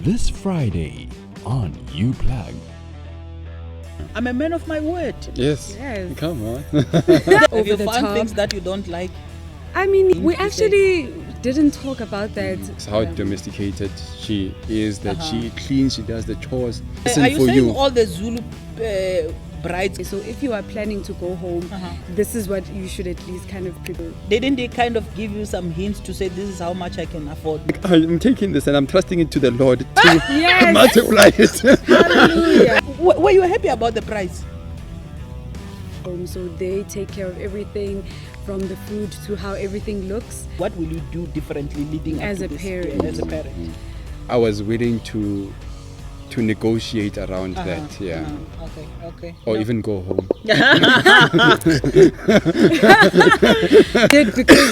This Friday on uPlug. I'm a man of my word. Yes. Come on. Have you found things that you don't like? I mean, we actually didn't talk about that. It's how domesticated she is, that she cleans, she does the chores. Are you saying all the Zulu brides? So if you are planning to go home, this is what you should at least kind of prepare. Didn't they kind of give you some hints to say this is how much I can afford? I'm taking this and I'm trusting it to the Lord to Yes. multiply it. Hallelujah. Were you happy about the price? So they take care of everything, from the food to how everything looks. What will you do differently leading up As to a this? parent. As a parent. I was willing to negotiate around that, yeah. Okay. Or even go home. Good, because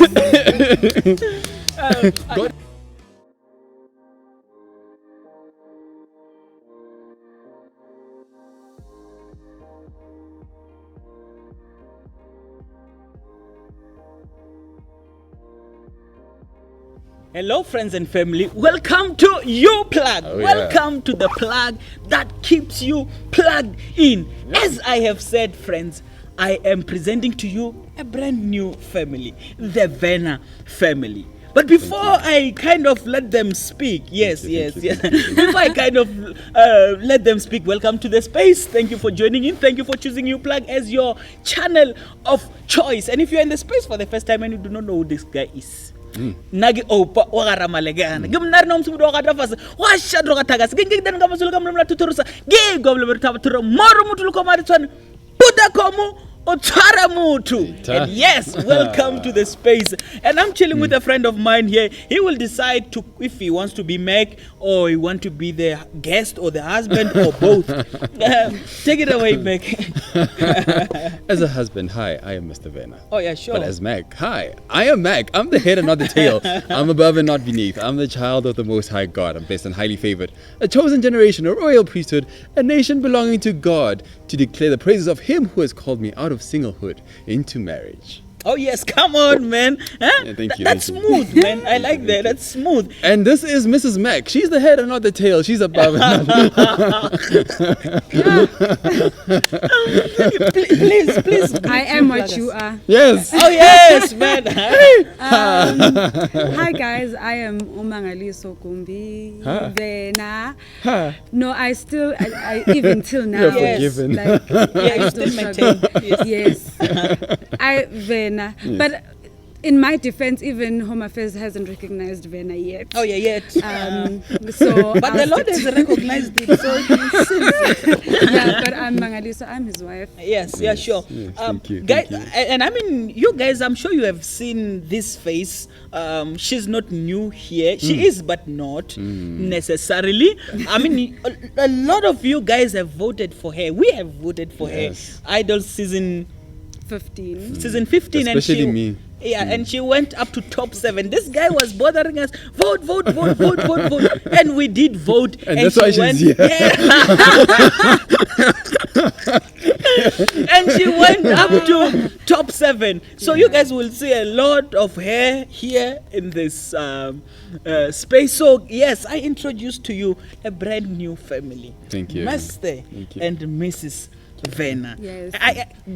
Hello friends and family, welcome to uPlug. Welcome to the plug that keeps you plugged in. As I have said, friends, I am presenting to you a brand new family, the Venna family. But before I kind of let them speak, yes. Before I kind of let them speak, welcome to the space. Thank you for joining in. Thank you for choosing uPlug as your channel of choice. And if you're in the space for the first time and you do not know who this guy is, nagi opa wagara malegana gimnar nom subu wagara fas washa droga tagas gingig dan gamasul gamna la tuturusa gi goble bertabaturo moru mutul ko mari ton buda komu otara mutu. And yes, welcome to the space. And I'm chilling with a friend of mine here. He will decide to if he wants to be Mac or he want to be the guest or the husband or both. Take it away, Mac. As a husband, hi, I am Mr. Venna. Oh yeah, sure. But as Mac, hi, I am Mac. I'm the head and not the tail. I'm above and not beneath. I'm the child of the Most High God. I'm blessed and highly favored. A chosen generation, a royal priesthood, a nation belonging to God, to declare the praises of Him who has called me out of singlehood into marriage. Oh yes, come on, man. Huh? Yeah, thank you. That's smooth, man. I like that. That's smooth. And this is Mrs. Mac. She's the head and not the tail. She's above and not Please. I am what you are. Yes. Oh yes, man. Hi guys, I am Umangaliso Kumbi Venna. No, I even till now. You're Yes. forgiven. Like, Yeah, you I still struggle. maintain. Yes. I Venna. But in my defense, even Home Affairs hasn't recognized Venna yet. Oh yeah, yet. So But the Lord has recognized it, so yeah, but I'm Mangaliso, I'm his wife. yes, yeah, sure. Yes, thank you, Guys, thank you. and I mean, you guys, I'm sure you have seen this face. She's not new here. She is, but not necessarily. I mean, a lot of you guys have voted for her. We have voted for Yes. her. Idol season 15. 15, Especially and me. Yeah, and she went up to top 7. This guy was bothering us. Vote. And we did vote. And that's why she's here. And she went up to top 7. So you guys will see a lot of her here in this space. So yes, I introduced to you a brand new family. Thank you. Mr. Thank you. and Mrs. Venna. Yes.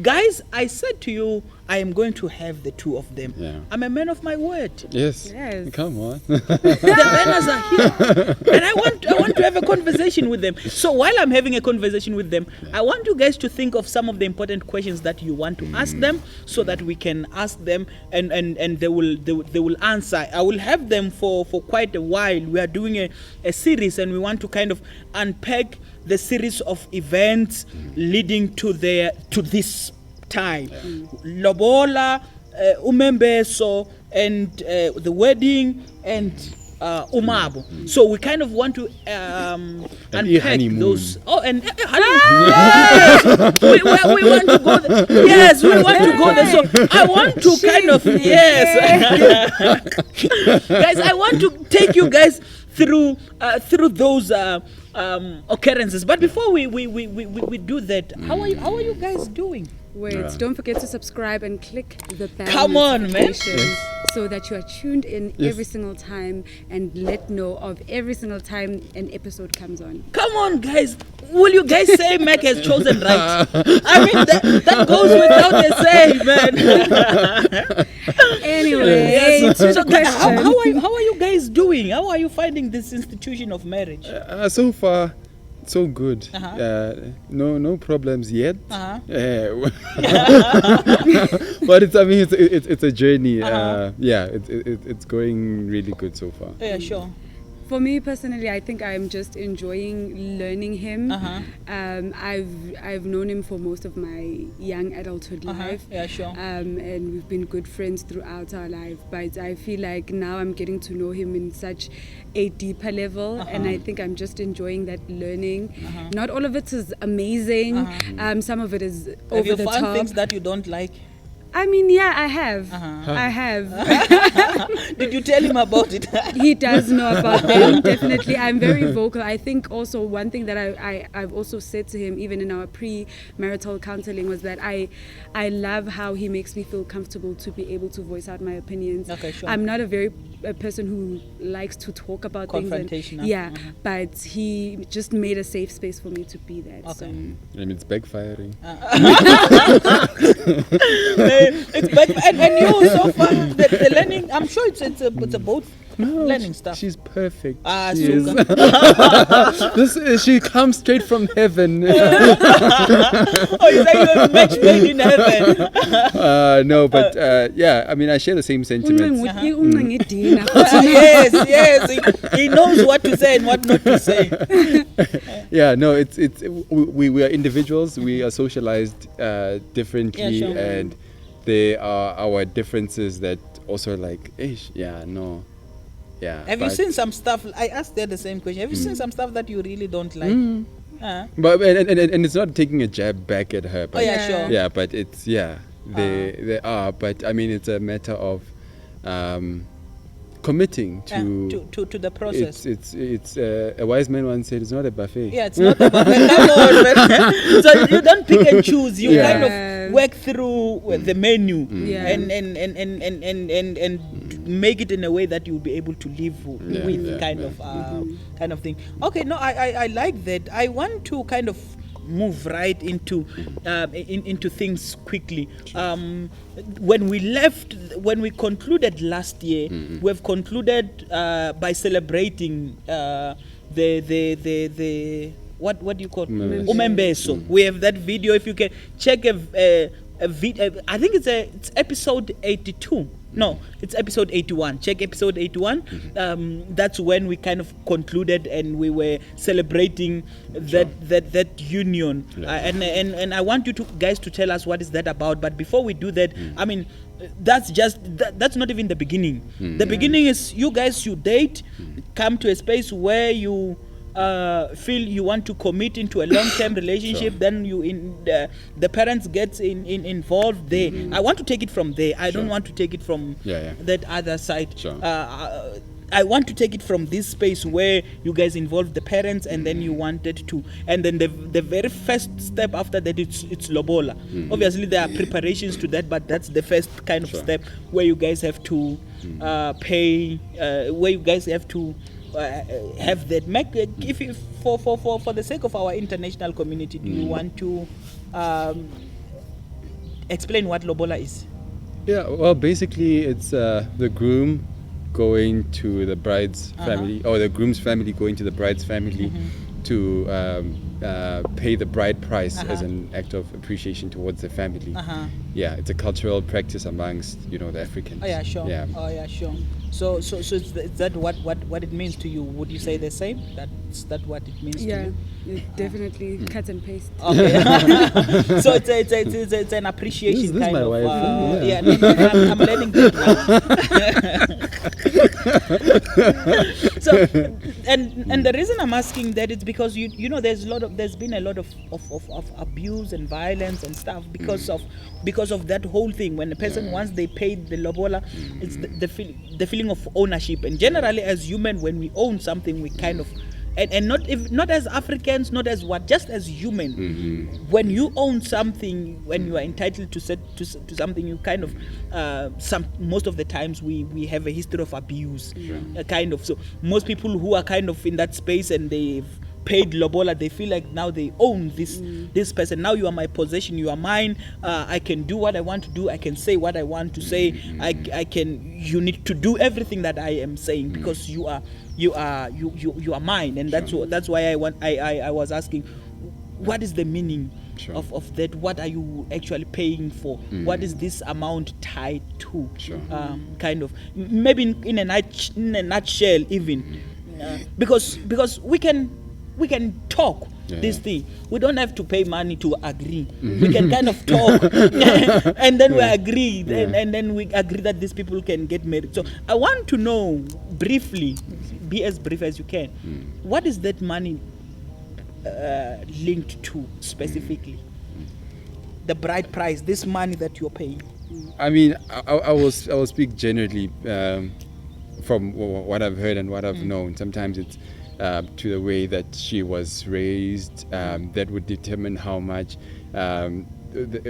Guys, I said to you, I am going to have the two of them. Yeah. I'm a man of my word. Yes. Yes. Come on. The Vennas are here, and I want to have a conversation with them. So while I'm having a conversation with them, I want you guys to think of some of the important questions that you want to ask them, so that we can ask them, and they will answer. I will have them for quite a while. We are doing a series, and we want to kind of unpack the series of events leading to this time. Lobola, uMembeso, and the wedding, and umabo. So we kind of want to unpack honeymoon. those. Oh, and honeymoon. Yes! we want to go there. Yes, we want to go there. So I want to kind of, yes. Guys, I want to take you guys through those occurrences. But before we do that, how are you guys doing? Words. Don't forget to subscribe and click the bell Come on, man. notifications so that you are tuned in every single time and let know of every single time an episode comes on. Come on, guys. Will you guys say Mac has chosen right? I mean, that goes without a say, man. Anyway, Yes. to So, the question. how are you guys doing? How are you finding this institution of marriage? So far, so good. No problems yet. But it's a journey. It's going really good so far. Yeah, sure. For me personally, I think I'm just enjoying learning him. I've known him for most of my young adulthood life. Yeah, sure. And we've been good friends throughout our life. But I feel like now I'm getting to know him in such a deeper level, and I think I'm just enjoying that learning. Not all of it is amazing. Some of it is over Have you the found top. things that you don't like? I mean, yeah, I have. I have. Did you tell him about it? He does know about them, definitely. I'm very vocal. I think also one thing that I've also said to him, even in our pre-marital counseling, was that I love how he makes me feel comfortable to be able to voice out my opinions. Okay, sure. I'm not a person who likes to talk about things. Confrontational. But he just made a safe space for me to be that. Okay. So. And it's backfiring. It's back, and you so far the learning. I'm sure it's a both learning stuff. She's perfect. She She comes straight from heaven. Oh, you say you're a match made in heaven. No, but I mean, I share the same sentiments. Yes. He knows what to say and what not to say. We are individuals. We are socialized differently, Yeah, sure. and there are our differences that also like, Have you seen some stuff? I asked there the same question. Have you seen some stuff that you really don't like? But and it's not taking a jab back at her. But Sure. Yeah, but it's they are. But I mean, it's a matter of committing to the process. It's a wise man once said, it's not a buffet. Yeah, it's not about come on, man. So you don't pick and choose. You kind of work through the menu and make it in a way that you'll be able to live with kind of thing. Okay, no, I like that. I want to kind of move right into things quickly. When we concluded last year, we've concluded by celebrating the what do you call it? uMembeso. We have that video. If you can check a video, I think it's episode 82. No, it's episode 81. Check episode 81. That's when we kind of concluded and we were celebrating that union. And I want you guys to tell us what is that about. But before we do that, I mean, that's not even the beginning. The beginning is you guys should date, come to a space where you feel you want to commit into a long-term relationship. Then the parents get involved there. I want to take it from there. I don't want to take it from that other side. I want to take it from this space where you guys involved the parents, and then you wanted to, and then the very first step after that, it's lobola. Obviously there are preparations to that, but that's the first kind of step where you guys have to pay, where you guys have to have that. If you, for the sake of our international community, do you want to explain what lobola is? Yeah, well, basically it's the groom going to the bride's family, or the groom's family going to the bride's family to pay the bride price as an act of appreciation towards the family. Yeah, it's a cultural practice amongst the Africans. Oh yeah, sure. Yeah. Oh yeah, sure. So is that what it means to you? Would you say the same? That's what it means to you? Yeah, definitely cut and paste. Okay. So it's an appreciation this kind is my of. wife. I'm learning that now. So and the reason I'm asking that is because there's been a lot of abuse and violence and stuff because of that whole thing. When the person once they paid the lobola, it's the feeling of ownership. And generally as human, when we own something, we kind of and not as Africans, not as what, just as human. When you own something, when you are entitled to something, you kind of most of the times we have a history of abuse, kind of. So most people who are kind of in that space and they've paid lobola, they feel like now they own this person. Now you are my possession, you are mine. I can do what I want to do, I can say what I want to say. You need to do everything that I am saying because you are mine. And that's why I was asking, what is the meaning of that? What are you actually paying for? What is this amount tied to? Kind of, maybe in a nutshell even, because we can talk this thing. We don't have to pay money to agree. We can kind of talk and then we agree and then we agree that these people can get married. So I want to know briefly, be as brief as you can, what is that money linked to specifically? The bride price, this money that you're paying. I mean, I will speak generally from what I've heard and what I've known. Sometimes it's to the way that she was raised, that would determine how much,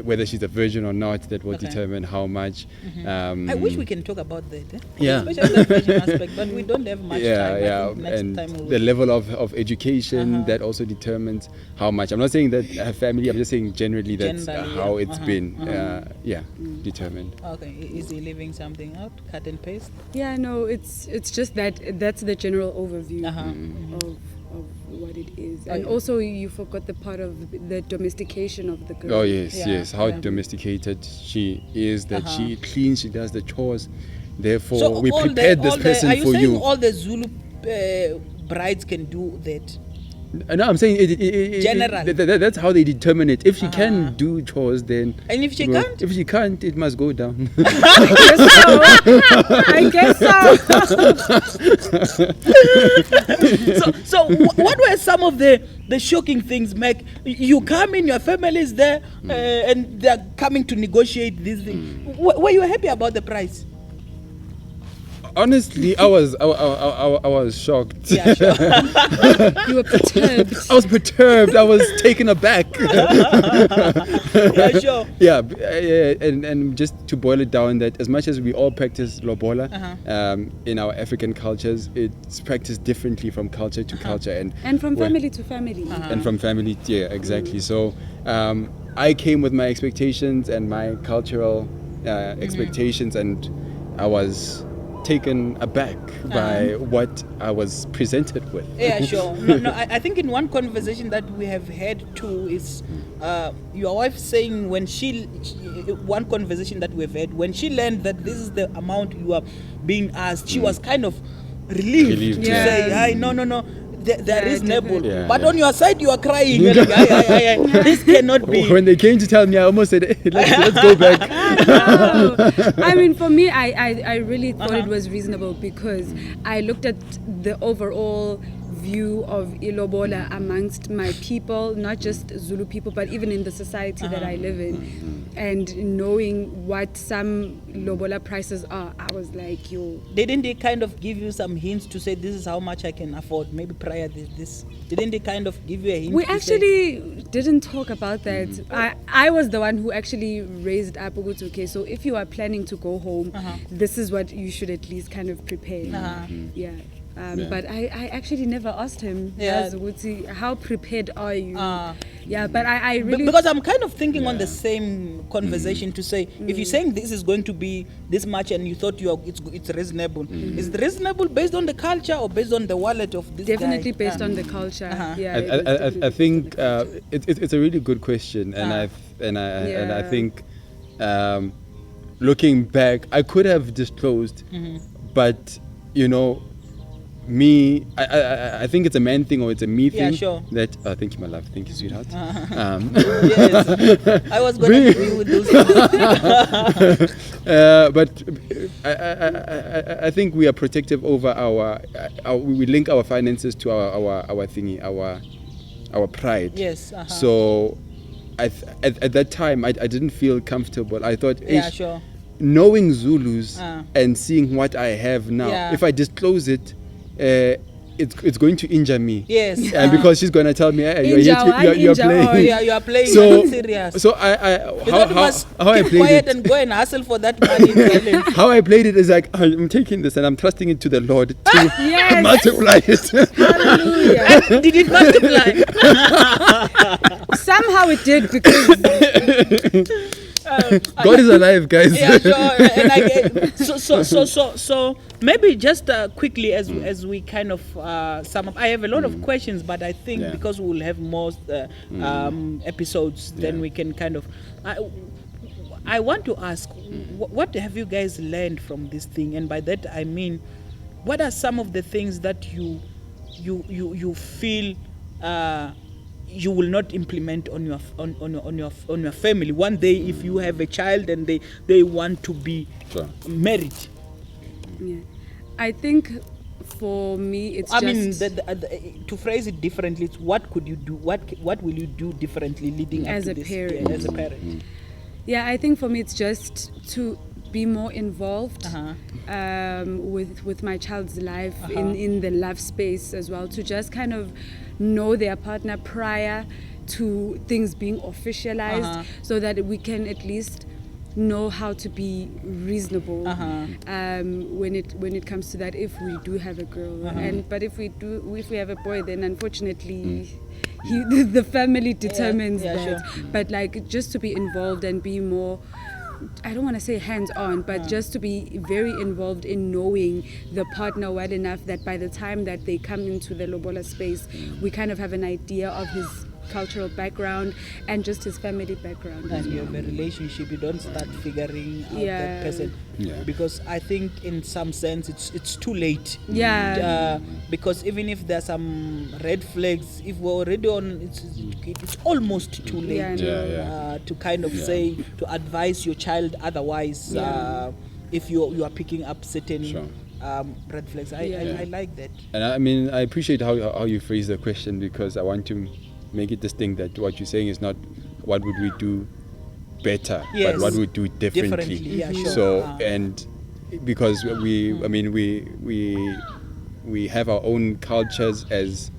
whether she's a virgin or not, that will determine how much. I wish we can talk about that. Yeah. Especially the virgin aspect, but we don't have much time. I think next and time the level of education that also determines how much. I'm not saying that her family, I'm just saying generally that's how it's been determined. Okay, is he leaving something out? Cut and paste? Yeah, no, it's just that's the general overview of what it is. And also you forgot the part of the domestication of the girl. Oh yes, how domesticated she is, that she cleans, she does the chores. Therefore, so we prepared this person for you. Are you saying all the Zulu brides can do that? No, I'm saying Generally. that's how they determine it. If she can do chores, then. And if she can't? If she can't, it must go down. I guess so. So what were some of the shocking things, Meg? You come in, your family is there, and they're coming to negotiate this thing. Were you happy about the price? Honestly, I was shocked. Yeah, sure. You were perturbed. I was perturbed. I was taken aback. Yeah, sure. Yeah, and just to boil it down, that as much as we all practice lobola in our African cultures, it's practiced differently from culture to culture, and from family to family. And from family, exactly. So I came with my expectations and my cultural expectations, and I was taken aback by what I was presented with. Yeah, sure. No, I think in one conversation that we have had too is your wife saying one conversation that we've had, when she learned that this is the amount you are being asked, she was kind of relieved to say, "Hey, no. They're reasonable." But on your side, you are crying. You're like, this cannot be. When they came to tell me, I almost said, hey, let's go back. No. I mean, for me, I really thought it was reasonable because I looked at the overall view of ilobola amongst my people, not just Zulu people, but even in the society that I live in. And knowing what some lobola prices are, I was like, yo. Didn't they kind of give you some hints to say this is how much I can afford? Maybe prior to this. Didn't they kind of give you a hint? We actually didn't talk about that. I was the one who actually raised up, okay, so if you are planning to go home, this is what you should at least kind of prepare. But I actually never asked him, how prepared are you? But I really... Because I'm kind of thinking on the same conversation to say, if you're saying this is going to be this much and you thought it's reasonable, is it reasonable based on the culture or based on the wallet of this Definitely guy? based on the culture. I think it's a really good question, and I think looking back, I could have disclosed, but me, I think it's a man thing or it's a me thing. Yeah, sure. That thank you, my love. Thank you, sweetheart. Yes, I was going to agree with those. But I think we are protective over we link our finances to our thingy, our pride. Yes. So at that time, I didn't feel comfortable. I thought, sure. Knowing Zulus and seeing what I have now, if I disclose it, it's going to injure me. Yes. And because she's going to tell me, hey, Injure, you're injure, playing. or- you are playing. So, You're not serious. so You don't must how I keep played quiet it. and go and hustle for that money. Darling. How I played it is like, I'm taking this and I'm trusting it to the Lord to Yes. multiply it. Hallelujah. Did it multiply? Somehow it did, because God is alive, guys. Yeah, sure. And I get, so maybe just quickly as we kind of sum up. I have a lot of questions, but I think Yeah. because we'll have more episodes, then Yeah. we can kind of. I want to ask, what have you guys learned from this thing? And by that I mean, what are some of the things that you feel you will not implement on your family one day if you have a child and they want to be Sure. married? yeah. I think for me, it's I just mean, to phrase it differently, it's what could you do? What will you do differently leading As up a to this? parent. Yeah, as a parent. yeah. I think for me, it's just to be more involved with my child's life in the love space as well, to just kind of know their partner prior to things being officialized, so that we can at least know how to be reasonable when it comes to that, if we do have a girl. But if we have a boy, then unfortunately the family determines yeah, that. sure. But like, just to be involved and be more, I don't want to say hands-on, but just to be very involved in knowing the partner well enough that by the time that they come into the lobola space, we kind of have an idea of his cultural background and just his family background. And you have a relationship, you don't start figuring out that person. Yeah. Because I think in some sense it's too late. Yeah. Because even if there's some red flags, if we're already on, it's almost too late. Yeah, Yeah. To kind of say, to advise your child otherwise. If you are picking up certain Sure. red flags. I like that. And I mean, I appreciate how you phrase the question, because I want to make it distinct that what you're saying is not what would we do better, Yes. but what we do differently. Yeah, sure. So and because we have our own cultures as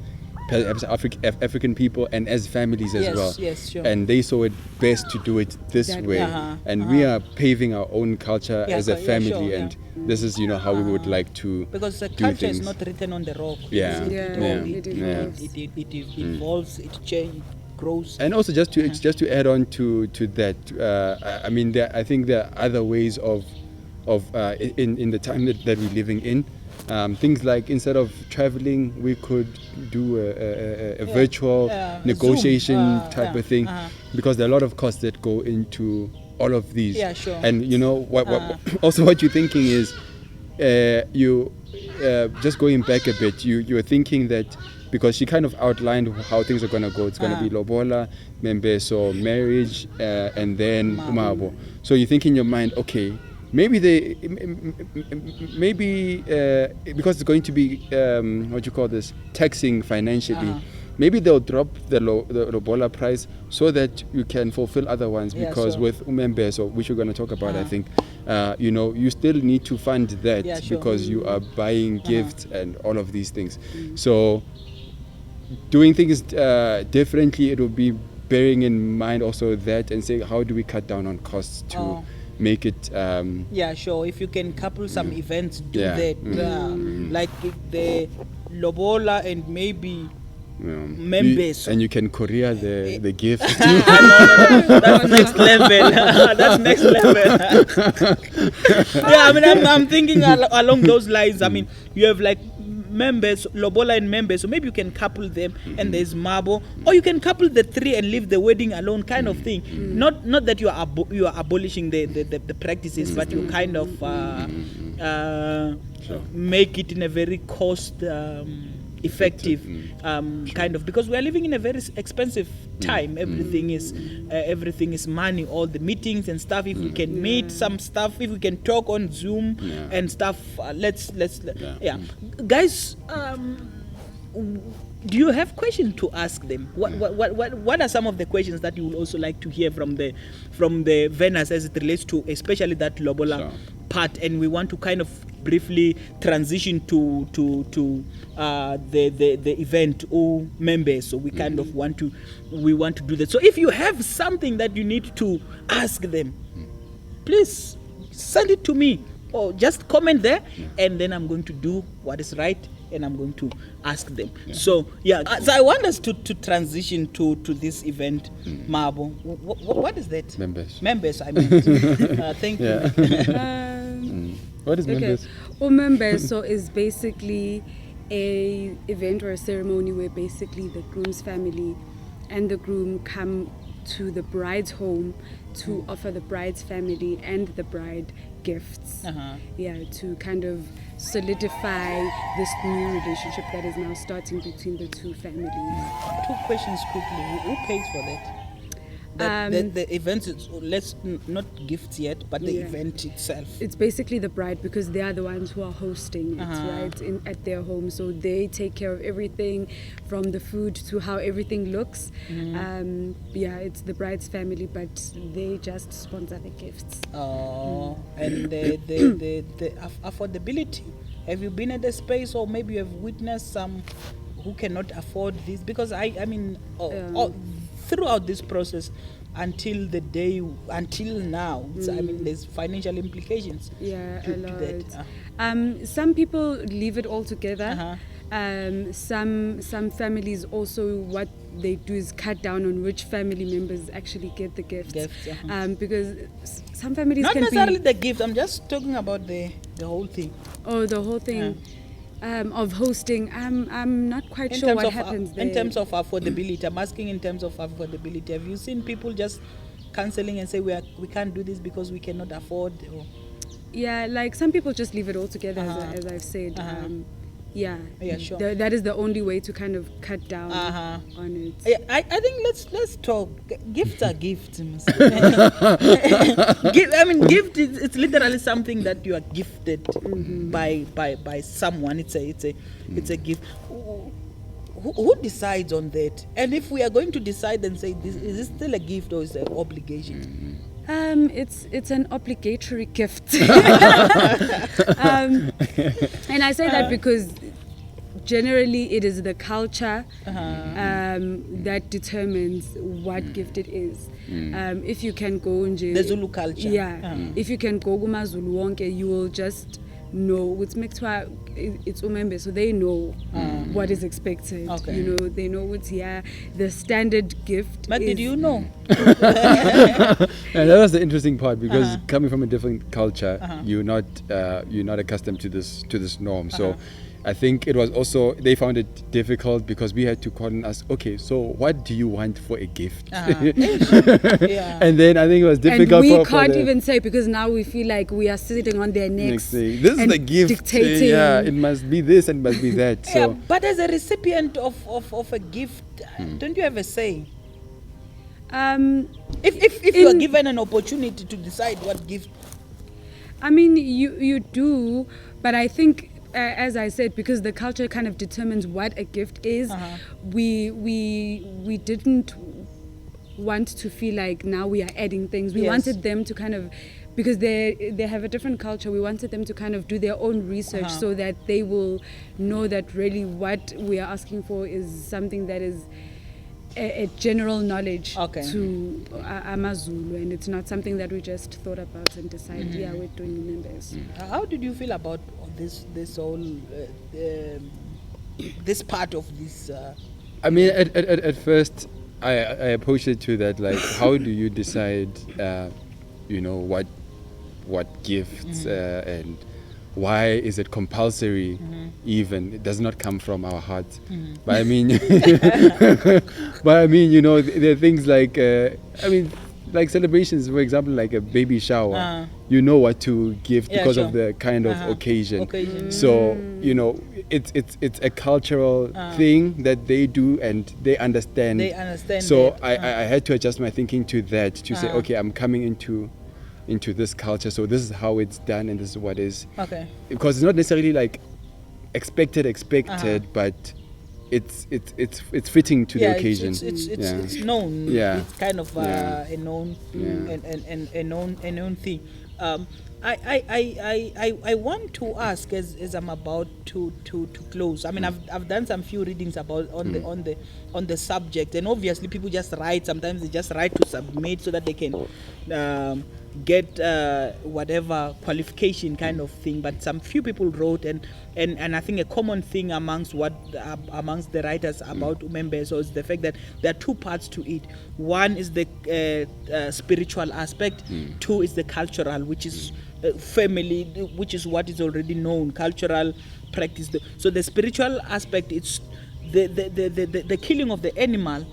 African people and as families as well. Yes, sure. And they saw it best to do it this That way. way. And we are paving our own culture as a family, sure, and this is how we would like to Because the do culture is things. not written on the rock. Yeah. It Yeah. evolves, it changes, grows. And also just to add on to that, I mean, I think there are other ways of in the time that we're living in. Things like, instead of traveling, we could do a virtual negotiation Zoom, type of thing, because there are a lot of costs that go into all of these. Yeah, sure. And what also what you're thinking is, you just going back a bit, you're thinking that, because she kind of outlined how things are going to go. It's going to be lobola, uMembeso, marriage, and then umabo. So you think in your mind, okay, maybe because it's going to be taxing financially, maybe they'll drop the lobola price so that you can fulfill other ones. Because sure. with uMembeso, which we're going to talk about, I think, you still need to fund that, Sure. because you are buying gifts and all of these things. So doing things differently, it will be bearing in mind also that, and saying, how do we cut down on costs to make it yeah, sure. If you can couple some events, do Yeah. that. Like the lobola and maybe uMembeso. and you can courier the gift. No, that's next level. That's next level. Yeah, I mean, I'm thinking along those lines. I mean, you have like members, lobola and members, so maybe you can couple them, and there's marble, or you can couple the three and leave the wedding alone, kind of thing. Not that you are abolishing the practices, but you kind of make it in a very cost effective kind of, because we are living in a very expensive time. Everything is money, all the meetings and stuff. If we can meet some stuff, if we can talk on Zoom and stuff, let's guys, do you have questions to ask them? What are some of the questions that you would also like to hear from the Vennas as it relates to especially that lobola part? And we want to kind of briefly transition to the event uMembeso. We kind of want to do that. So if you have something that you need to ask them, please send it to me or just comment there, and then I'm going to do what is right and I'm going to ask them. So so I want us to transition to this event, Mabo. What is that? Members, I mean. Thank you. What is members? uMembeso is basically a event or a ceremony where basically the groom's family and the groom come to the bride's home to offer the bride's family and the bride gifts. To kind of solidify this new relationship that is now starting between the two families. 2 questions quickly. Who pays for that? The event is, let's not gifts yet, but the event itself. It's basically the bride, because they are the ones who are hosting it, right, at their home. So they take care of everything, from the food to how everything looks. It's the bride's family, but they just sponsor the gifts. And the affordability. Have you been at a space, or maybe you have witnessed some who cannot afford this? Because I mean, throughout this process, until now, I mean, there's financial implications. To that. Some people leave it all together. Some families also, what they do is cut down on which family members actually get the gifts. Because some families not can necessarily the gift. I'm just talking about the whole thing. Oh, the whole thing. Of hosting, I'm not quite sure what happens there. In terms of affordability, I'm asking in terms of affordability. Have you seen people just cancelling and say we can't do this because we cannot afford? Or? Yeah, like some people just leave it all together, as I've said. Sure. That is the only way to kind of cut down on it. I think let's talk. Gifts are gifts. Gift it's literally something that you are gifted by someone. It's a gift. Who decides on that? And if we are going to decide and say this, is this still a gift or is it an obligation? It's an obligatory gift. And I say that because generally it is the culture that determines what gift it is. If you can go the Zulu culture. If you can go kumaZulu wonke, you will just know it's uMembeso, so they know what is expected. You know, they know what's the standard gift. But did you know? And that was the interesting part, because coming from a different culture, you're not accustomed to this norm. So I think it was also, they found it difficult because we had to call and ask, okay, so what do you want for a gift? And then I think it was difficult. And we can't even say, because now we feel like we are sitting on their necks. This is the gift. Dictating. It must be this and must be that. So. But as a recipient of a gift, don't you have a say? If you are given an opportunity to decide what gift, I mean, you do, but I think, as I said, because the culture kind of determines what a gift is, we didn't want to feel like now we are adding things. We wanted them to kind of, because they have a different culture, we wanted them to kind of do their own research so that they will know that really what we are asking for is something that is a general knowledge to AmaZulu, and it's not something that we just thought about and decided, we're doing members. How did you feel about this whole this part of this? I mean, at first, I approached it to that, like, how do you decide, what gifts and why is it compulsory? Even it does not come from our hearts. But I mean, there are things like like celebrations, for example, like a baby shower. You know what to give because of the kind of occasion. So it's a cultural thing that they do and they understand. So I had to adjust my thinking to that, to say, okay, I'm coming into this culture, so this is how it's done and this is what is. Because it's not necessarily like expected, but it's fitting to the occasion. It's known. It's kind of a known a known thing. I want to ask as I'm about to close. I mean, I've done some few readings about on the subject, and obviously people just write. Sometimes they just write to submit so that they can get whatever qualification kind of thing. But some few people wrote, and I think a common thing amongst the writers about uMembeso is the fact that there are two parts to it. One is the spiritual aspect. Two is the cultural, which is family, which is what is already known, cultural practice. So the spiritual aspect, it's the killing of the animal,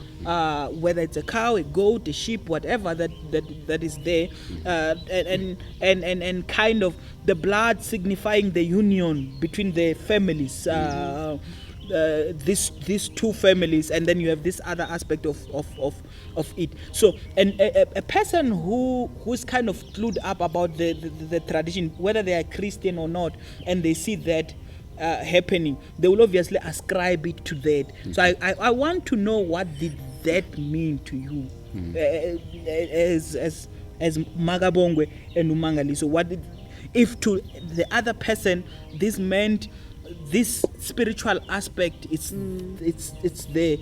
whether it's a cow, a goat, a sheep, whatever that is there, and kind of the blood signifying the union between the families. These two families, and then you have this other aspect of it. So, and a person who's kind of clued up about the tradition, whether they are Christian or not, and they see that happening, they will obviously ascribe it to that. So I want to know, what did that mean to you, as Magabongwe and Umangali? So what did, if to the other person this meant, this spiritual aspect, it's the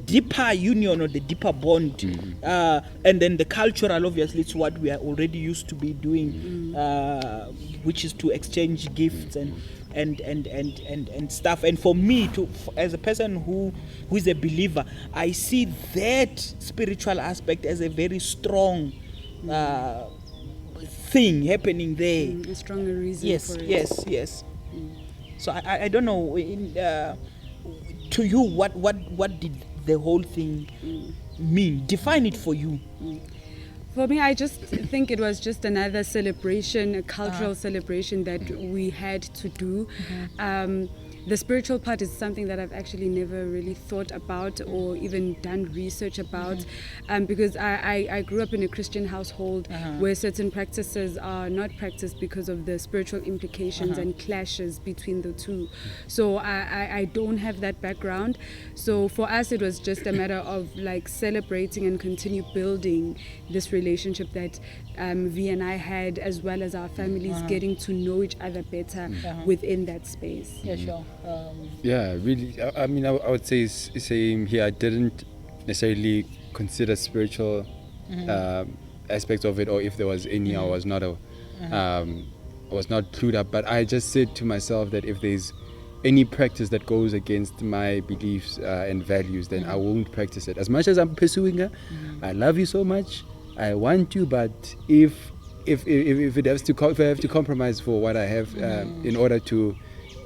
deeper union or the deeper bond, and then the cultural, obviously it's what we are already used to be doing, which is to exchange gifts and stuff. And for me, as a person who is a believer, I see that spiritual aspect as a very strong thing happening there. A stronger reason for it. Yes. So I don't know, to you, what did the whole thing mean? Define it for you. For me, I just think it was just another celebration, a cultural celebration that we had to do. The spiritual part is something that I've actually never really thought about or even done research about, because I grew up in a Christian household where certain practices are not practiced because of the spiritual implications and clashes between the two. So I don't have that background. So for us, it was just a matter of like celebrating and continue building this relationship that V and I had, as well as our families getting to know each other better within that space. Yeah, sure. Yeah, really. I mean, I would say same here. I didn't necessarily consider spiritual aspects of it, or if there was any. I was not clued up. But I just said to myself that if there's any practice that goes against my beliefs and values, then I won't practice it. As much as I'm pursuing her, I love you so much, I want you. But if it has to, if I have to compromise for what I have in order to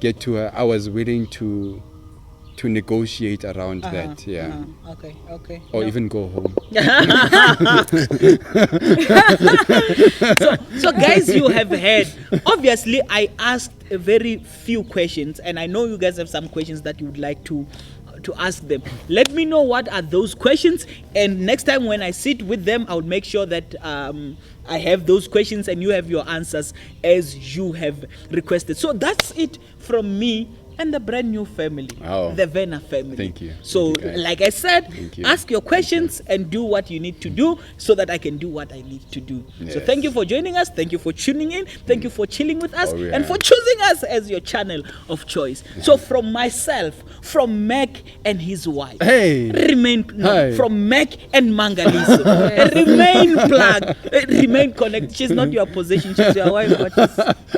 get to her, I was willing to negotiate around that. Okay. Or even go home. So guys, you have heard. Obviously, I asked a very few questions, and I know you guys have some questions that you would like to ask them. Let me know what are those questions, and next time when I sit with them, I'll make sure that I have those questions and you have your answers as you have requested. So that's it from me and the brand new family, the Venna family. Thank you. So, Thank you, like I said, you. ask your questions and do what you need to do so that I can do what I need to do. Yes. So thank you for joining us. Thank you for tuning in. Thank you for chilling with us and for choosing us as your channel of choice. So from myself, from Mac and his wife, from Mac and Mangaliso, remain plugged, remain connected. She's not your possession, she's your wife, but she's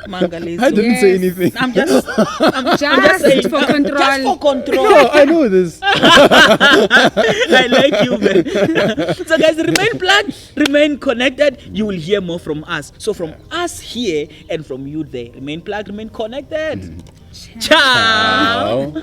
Mangaliso. I didn't say anything. I'm just saying, for control. Just for control. No, I know this. I like you, man. So guys, remain plugged, remain connected. You will hear more from us. So from us here and from you there, remain plugged, remain connected. Ciao.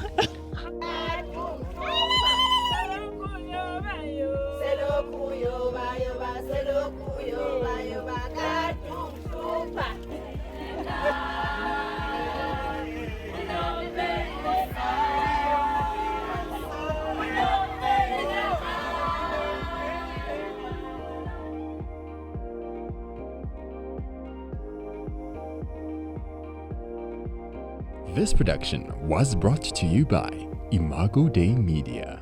This production was brought to you by Imago Dei Media.